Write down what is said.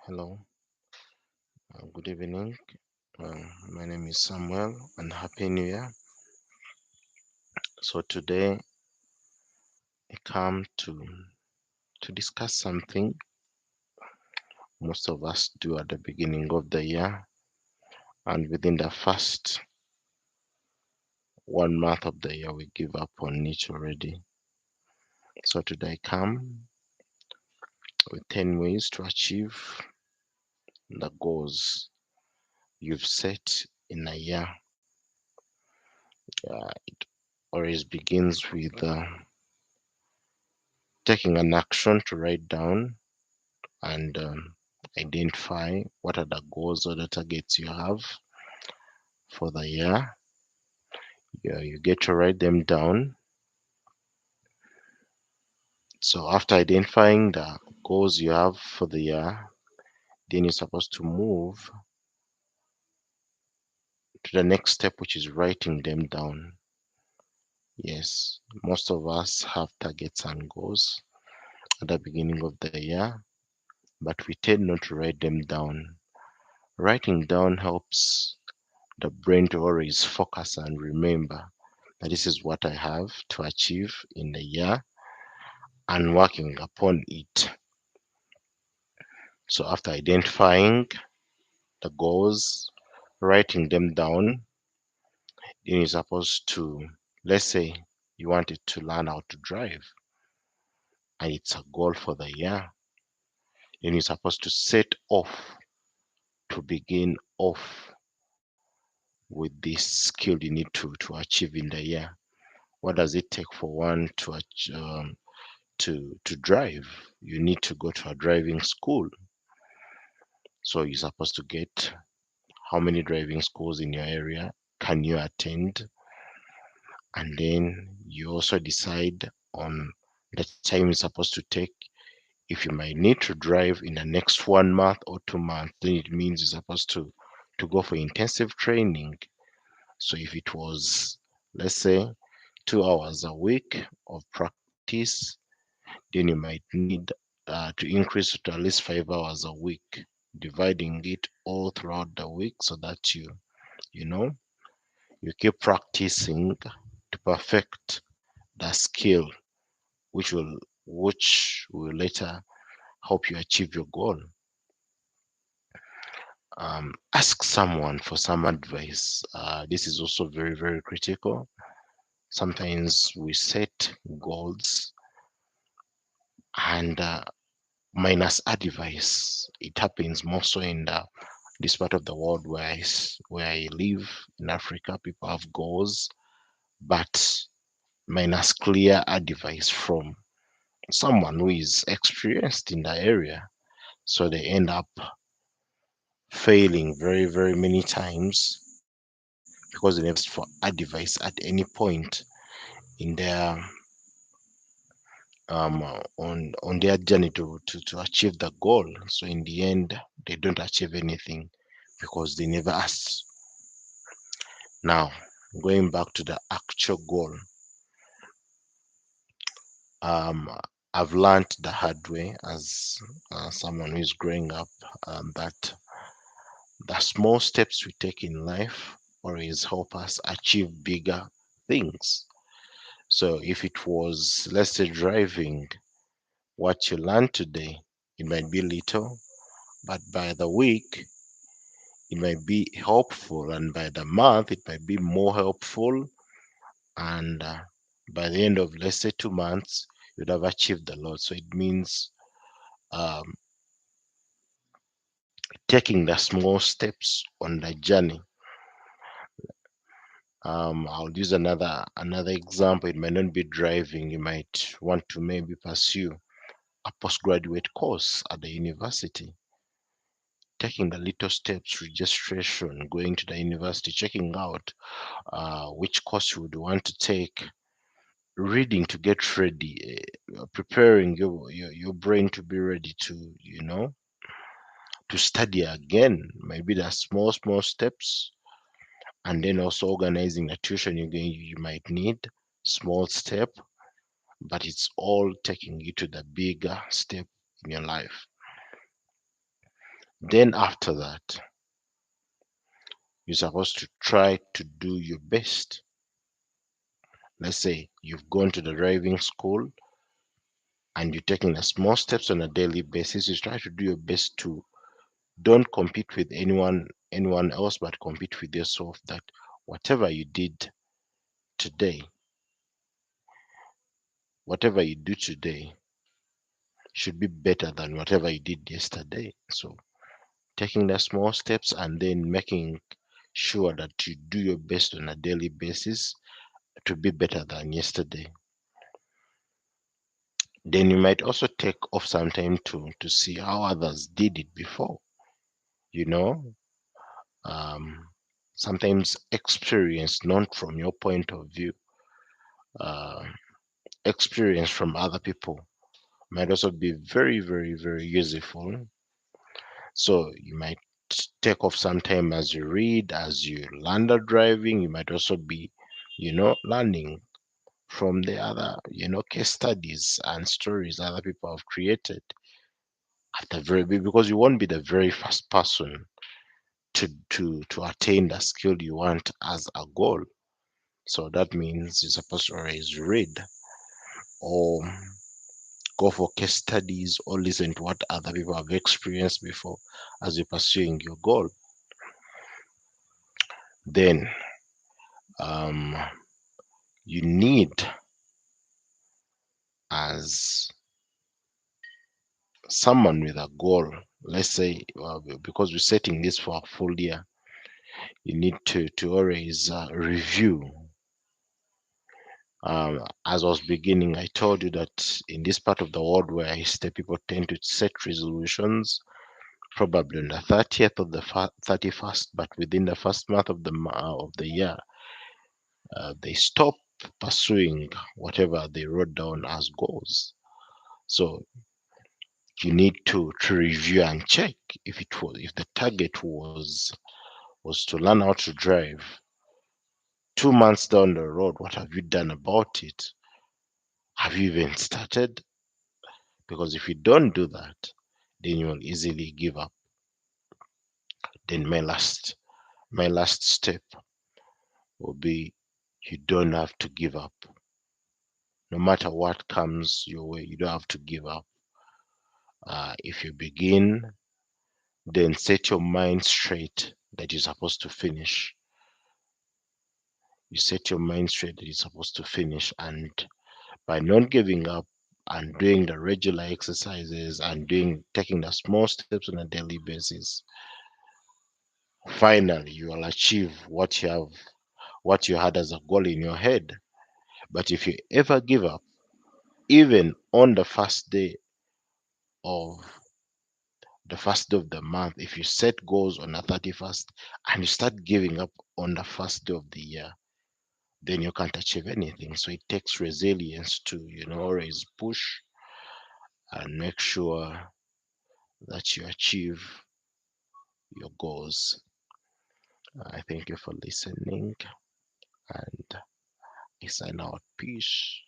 Hello, good evening. My name is Samuel, and Happy New Year. So today I come to discuss something most of us do at the beginning of the year, and within the first 1 month of the year, we give up on it already. So today I come with 10 ways to achieve the goals you've set in a year. It always begins with taking an action to write down and identify what are the goals or the targets you have for the year. You get to write them down. So after identifying the goals you have for the year, then you're supposed to move to the next step, which is writing them down. Yes, most of us have targets and goals at the beginning of the year, but we tend not to write them down. Writing down helps the brain to always focus and remember that this is what I have to achieve in the year and working upon it. So after identifying the goals, writing them down, then you're supposed to, let's say you wanted to learn how to drive and it's a goal for the year, then you're supposed to set off to begin off with this skill you need to achieve in the year. What does it take for one to drive? You need to go to a driving school. So you're supposed to get how many driving schools in your area can you attend, and then you also decide on the time you're supposed to take. If you might need to drive in the next 1 month or 2 months, then it means you're supposed to go for intensive training. So if it was, let's say, 2 hours a week of practice, then you might need to increase it to at least 5 hours a week, dividing it all throughout the week so that you know you keep practicing to perfect the skill, which will later help you achieve your goal. Ask someone for some advice. This is also very critical. Sometimes we set goals and minus advice. It happens more so in this part of the world where I live in Africa. People have goals, but minus clear advice from someone who is experienced in the area. So they end up failing very many times because they never asked for advice at any point in their on their journey to achieve the goal. So in the end, they don't achieve anything because they never asked. Now, going back to the actual goal, um, I've learned the hard way as someone who is growing up, that the small steps we take in life always help us achieve bigger things. So if it was, let's say, driving, what you learn today, it might be little, but by the week, it might be helpful, and by the month, it might be more helpful. And by the end of, let's say, 2 months, you'd have achieved a lot. So it means um, taking the small steps on the journey. I'll use another example. It might not be driving. You might want to maybe pursue a postgraduate course at the university. Taking the little steps, registration, going to the university, checking out which course you would want to take, reading to get ready, preparing your brain to be ready to, to study again. Maybe there are small steps, and then also organizing the tuition you might need, small step, but it's all taking you to the bigger step in your life. Then after that, you're supposed to try to do your best. Let's say you've gone to the driving school and you're taking the small steps on a daily basis. You try to do your best to don't compete with anyone else, but compete with yourself. That whatever you did today, whatever you do today, should be better than whatever you did yesterday. So taking the small steps and then making sure that you do your best on a daily basis to be better than yesterday. Then you might also take off some time to see how others did it before. You know, um, sometimes experience, not from your point of view, uh, experience from other people might also be very, very, very useful. So you might take off some time as you read, as you learn the driving. You might also be, learning from the other, case studies and stories other people have created at the because you won't be the very first person to attain the skill you want as a goal. So that means you're supposed to always read or go for case studies or listen to what other people have experienced before as you're pursuing your goal. Then um, you need, as someone with a goal, let's say, because we're setting this for a full year, you need to always review. As I was beginning, I told you that in this part of the world where I stay, people tend to set resolutions probably on the 30th of the 31st, but within the first month of the year, they stop pursuing whatever they wrote down as goals. So you need to review and check if the target was to learn how to drive. 2 months down the road, what have you done about it? Have you even started? Because if you don't do that, then you will easily give up. Then my last step will be, you don't have to give up. No matter what comes your way, you don't have to give up. If you begin, then set your mind straight that you're supposed to finish. You set your mind straight that you're supposed to finish, and by not giving up and doing the regular exercises and taking the small steps on a daily basis, finally you will achieve what you had as a goal in your head. But if you ever give up, even on of the first day of the month, if you set goals on the 31st and you start giving up on the first day of the year, then you can't achieve anything. So it takes resilience to, always push and make sure that you achieve your goals. I thank you for listening, and I sign out. Peace.